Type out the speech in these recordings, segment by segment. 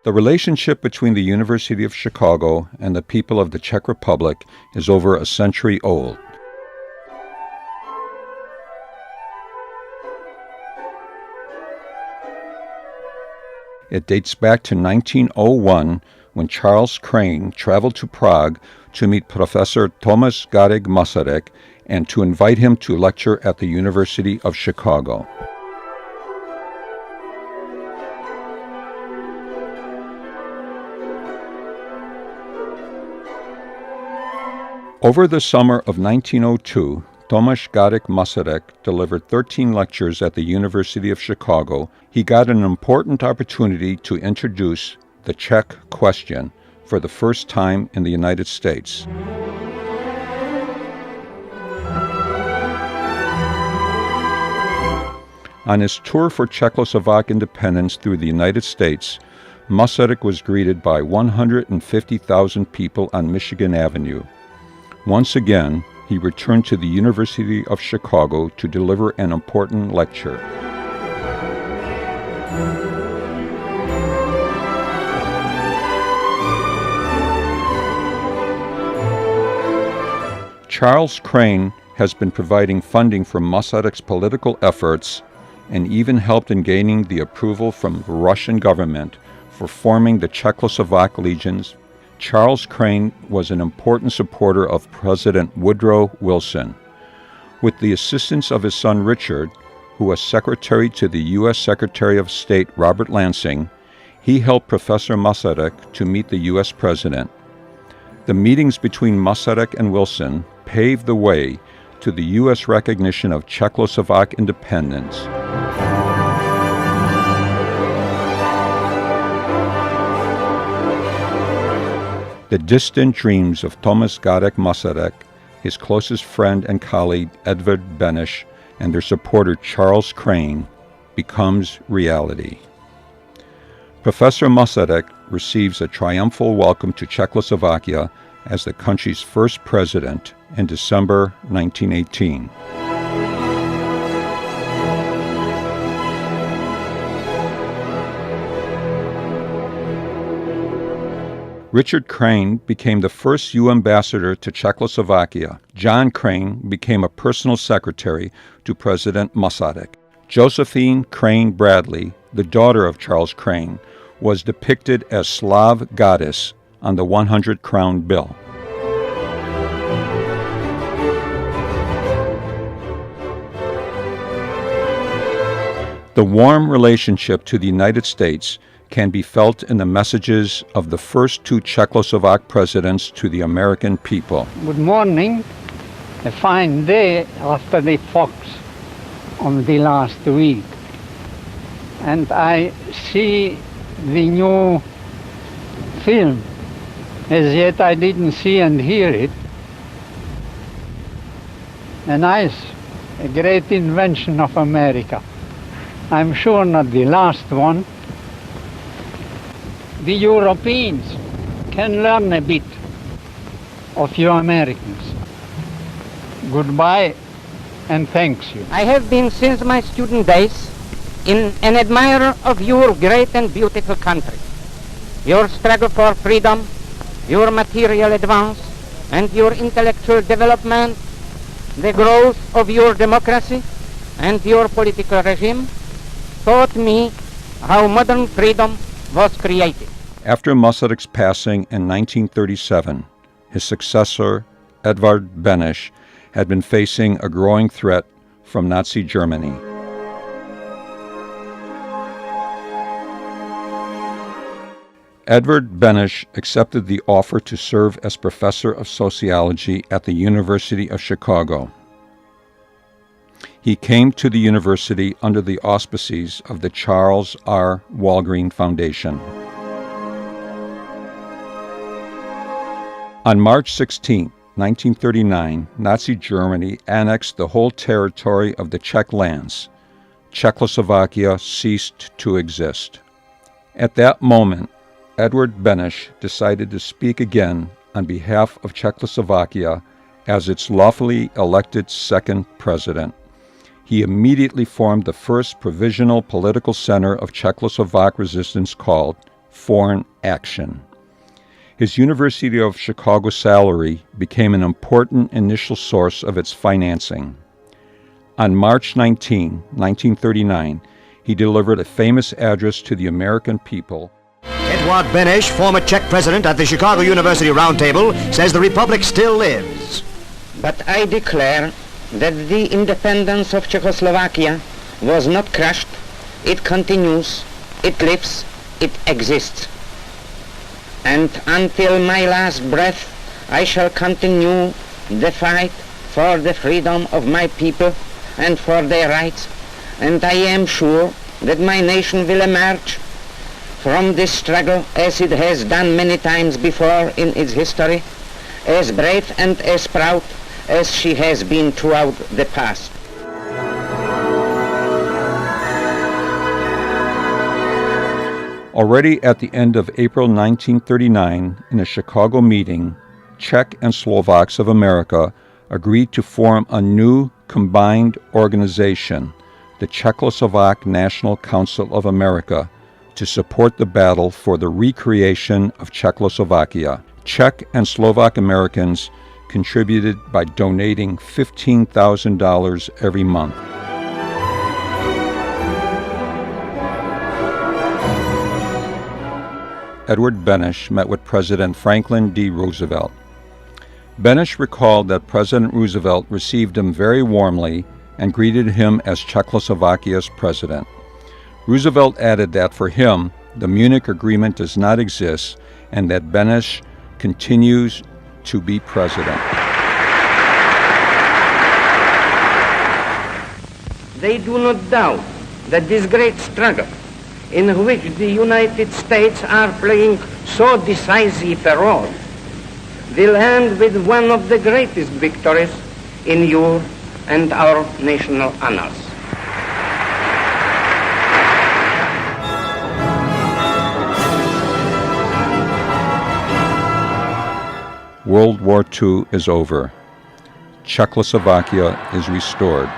The relationship between the University of Chicago and the people of the Czech Republic is over a century old. It dates back to 1901 when Charles Crane traveled to Prague to meet Professor Tomáš Garrigue Masaryk and to invite him to lecture at the University of Chicago. Over the summer of 1902, Tomáš Garrigue Masaryk delivered 13 lectures at the University of Chicago. He got an important opportunity to introduce the Czech question for the first time in the United States. On his tour for Czechoslovak independence through the United States, Masaryk was greeted by 150,000 people on Michigan Avenue. Once again, he returned to the University of Chicago to deliver an important lecture. Charles Crane has been providing funding for Masaryk's political efforts and even helped in gaining the approval from the Russian government for forming the Czechoslovak legions. Charles Crane was an important supporter of President Woodrow Wilson. With the assistance of his son Richard, who was secretary to the U.S. Secretary of State Robert Lansing, he helped Professor Masaryk to meet the U.S. President. The meetings between Masaryk and Wilson paved the way to the U.S. recognition of Czechoslovak independence. The distant dreams of Tomáš Garrigue Masaryk, his closest friend and colleague Edvard Beneš, and their supporter Charles Crane becomes reality. Professor Masaryk receives a triumphal welcome to Czechoslovakia as the country's first president in December 1918. Richard Crane became the first U ambassador to Czechoslovakia. John Crane became a personal secretary to President Masaryk. Josephine Crane Bradley, the daughter of Charles Crane, was depicted as Slav goddess on the 100-crown bill. The warm relationship to the United States can be felt in the messages of the first two Czechoslovak presidents to the American people. Good morning. A fine day after the Fox on the last week. And I see the new film. As yet I didn't see and hear it. A great invention of America. I'm sure not the last one. The Europeans can learn a bit of you Americans. Goodbye and thanks you. I have been since my student days an admirer of your great and beautiful country. Your struggle for freedom, your material advance, and your intellectual development, the growth of your democracy and your political regime taught me how modern freedom was created. After Masaryk's passing in 1937, his successor, Edvard Beneš, had been facing a growing threat from Nazi Germany. Edvard Beneš accepted the offer to serve as professor of sociology at the University of Chicago. He came to the university under the auspices of the Charles R. Walgreen Foundation. On March 16, 1939, Nazi Germany annexed the whole territory of the Czech lands. Czechoslovakia ceased to exist. At that moment, Edvard Beneš decided to speak again on behalf of Czechoslovakia as its lawfully elected second president. He immediately formed the first provisional political center of Czechoslovak resistance called foreign action. His University of Chicago salary became an important initial source of its financing. On March 19, 1939, he delivered a famous address to the American people. Edward Beneš, former Czech president at the Chicago University Roundtable, says the Republic still lives. But I declare that the independence of Czechoslovakia was not crushed. It continues, it lives, it exists. And until my last breath, I shall continue the fight for the freedom of my people and for their rights. And I am sure that my nation will emerge from this struggle, as it has done many times before in its history, as brave and as proud as she has been throughout the past. Already at the end of April 1939, in a Chicago meeting, Czech and Slovaks of America agreed to form a new combined organization, the Czechoslovak National Council of America, to support the battle for the recreation of Czechoslovakia. Czech and Slovak Americans contributed by donating $15,000 every month. Edward Beneš met with President Franklin D. Roosevelt. Beneš recalled that President Roosevelt received him very warmly and greeted him as Czechoslovakia's president. Roosevelt added that for him, the Munich Agreement does not exist and that Beneš continues to be president. They do not doubt that this great struggle, in which the United States are playing so decisive a role, will end with one of the greatest victories in your and our national annals. World War II is over. Czechoslovakia is restored.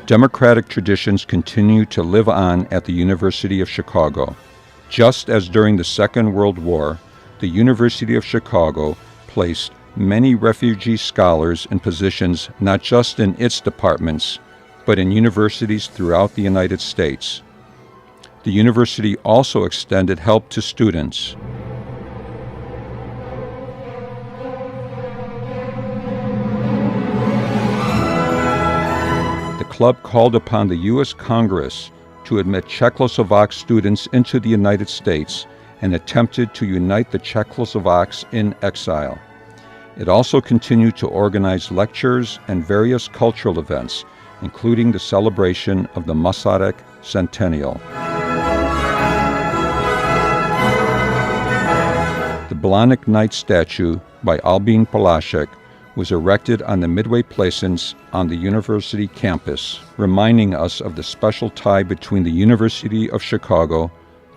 Democratic traditions continue to live on at the University of Chicago. Just as during the Second World War, the University of Chicago placed many refugee scholars in positions not just in its departments, but in universities throughout the United States. The university also extended help to students. The club called upon the U.S. Congress to admit Czechoslovak students into the United States and attempted to unite the Czechoslovaks in exile. It also continued to organize lectures and various cultural events, including the celebration of the Michalek centennial. The Blahnik Knight statue by Albin Polášek was erected on the Midway Plaisance on the university campus, reminding us of the special tie between the University of Chicago,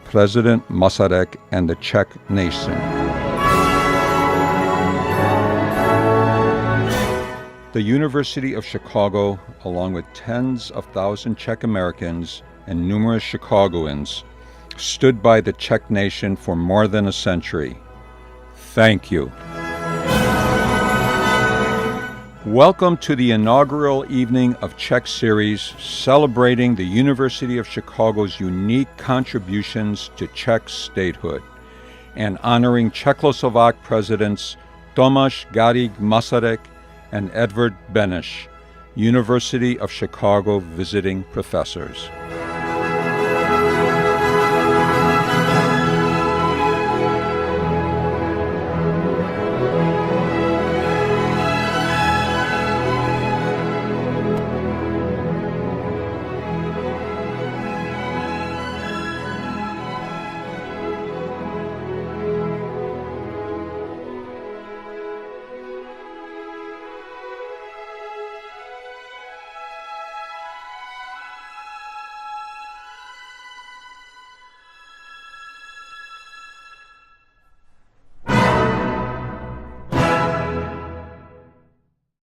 President Michalek, and the Czech nation. The University of Chicago, along with tens of thousands Czech Americans and numerous Chicagoans, stood by the Czech nation for more than a century. Thank you. Welcome to the inaugural evening of Czech Series, celebrating the University of Chicago's unique contributions to Czech statehood and honoring Czechoslovak presidents Tomáš Garrigue Masaryk and Edvard Beneš, University of Chicago visiting professors.